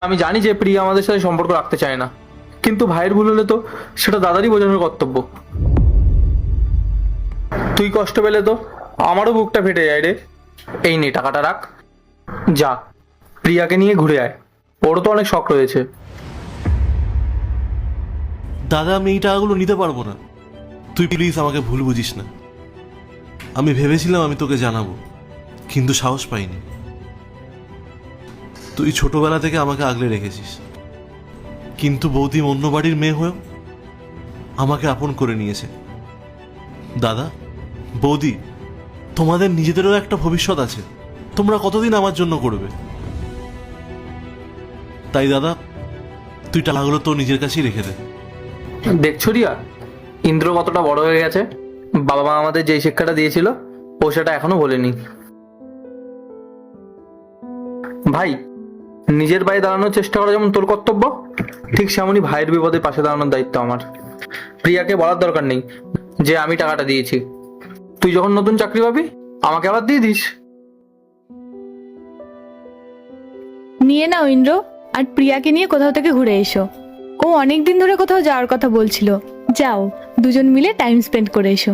আমি জানি যে প্রিয়া আমাদের সাথে সম্পর্ক রাখতে চায় না, কিন্তু ভাইয়ের ভুল হলে তো সেটা দাদারই বোঝানোর কর্তব্য। তুই কষ্ট পেলে তো আমারও বুকটা ফেটে যায় রে। এই নে টাকাটা রাখ, যা প্রিয়াকে নিয়ে ঘুরে আয়, ওরও তো অনেক শখ রয়েছে। দাদা, আমি এই টাকাগুলো নিতে পারবো না। তুই প্লিজ আমাকে ভুল বুঝিস না। আমি ভেবেছিলাম আমি তোকে জানাবো, কিন্তু সাহস পাইনি। তুই ছোটবেলা থেকে আমাকে আগলে রেখেছিস, কিন্তু বৌদি অন্য বাড়ির মেয়ে হয়েও আমাকে আপন করে নিয়েছে। দাদা, বৌদি, তোমাদের নিজেদেরও একটা ভবিষ্যৎ আছে। তোমরা কতদিন আমার জন্য করবে? তাই দাদা, তুই টাকাগুলো তো নিজের কাছেই রেখে দে। দেখছো রিয়া, ইন্দ্র কতটা বড় হয়ে গেছে। বাবা মা আমাদের যেই শিক্ষাটা দিয়েছিল ও সেটা এখনো ভোলেনি। ভাই, নিজের পায়ে দাঁড়ানোর চেষ্টা করা যেমন তোর কর্তব্য, ঠিক সেমনই ভাইয়ের বিপদে পাশে দাঁড়ানোর দায়িত্ব আমার। প্রিয়াকে বলার দরকার নেই যে আমি টাকাটা দিয়েছি। তুই যখন নতুন চাকরি পাবি আমাকে আবার দিয়ে দিস। নিয়ে নাও ইন্দ্র, আর প্রিয়াকে নিয়ে কোথাও থেকে ঘুরে এসো। ও অনেক দিন ধরে কোথাও যাওয়ার কথা বলছিল। যাও, দুজন মিলে টাইম স্পেন্ড করে এসো।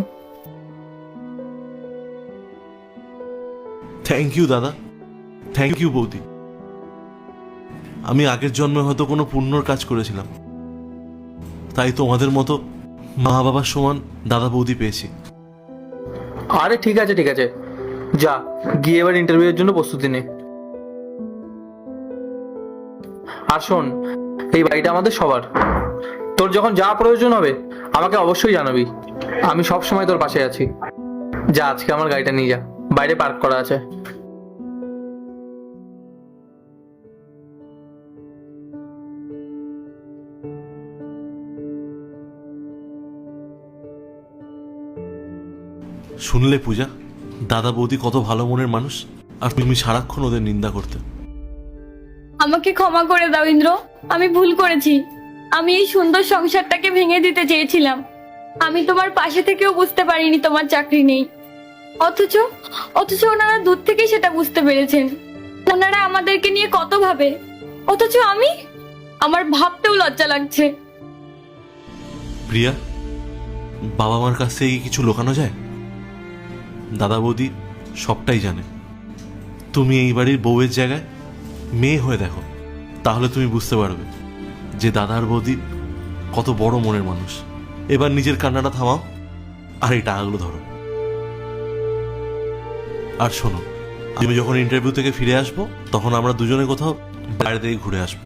থ্যাংক ইউ দাদা, থ্যাংক ইউ বৌদি। আমি আগের জন্মে হয়তো কোনো পুণ্যর কাজ করেছিলাম, তাই তোমাদের মতো মা বাবার সমান দাদা বৌদি পেয়েছি। আরে ঠিক আছে ঠিক আছে, যা গিয়ে এবার ইন্টারভিউ এর জন্য প্রস্তুতি নে। আর শোন, এই বাড়িটা আমাদের সবার। তোর যখন যা প্রয়োজন হবে আমাকে অবশ্যই জানাবি, আমি সব সময় তোর পাশে আছি। যা আজকে আমার গাড়িটা নিয়ে যা, বাইরে পার্ক করা আছে। শুনলে পূজা, দাদা বৌদি কত ভালো মনের মানুষ, আর তুমি সারাক্ষণ ওদের নিন্দা করতে। আমাকে ক্ষমা করে দাও ইন্দ্র, আমি ভুল করেছি। আমি এই সুন্দর সংসারটাকে ভেঙে দিতে চেয়েছিলাম। আমি তোমার পাশে থেকেও বুঝতে পারিনি তোমার চাকরি নেই। অথচ অথচ ওনারা দূর থেকেই সেটা বুঝতে পেরেছেন। ওনারা আমাদেরকে নিয়ে কত ভাবে, অথচ আমার ভাবতেও লজ্জা লাগছে। প্রিয়া, বাবা মার কাছ থেকে কিছু লুকানো যায়? দাদা বৌদি সবটাই জানে। তুমি এই বাড়ির বউয়ের জায়গায় মেয়ে হয়ে দেখো, তাহলে তুমি বুঝতে পারবে যে দাদার বৌদি কত বড় মনের মানুষ। এবার নিজের কান্নাটা থামাও, আর এই টাকাগুলো ধরো। আর শোনো, আমি যখন ইন্টারভিউ থেকে ফিরে আসবো তখন আমরা দুজনে কোথাও বাইরে থেকে ঘুরে আসবো।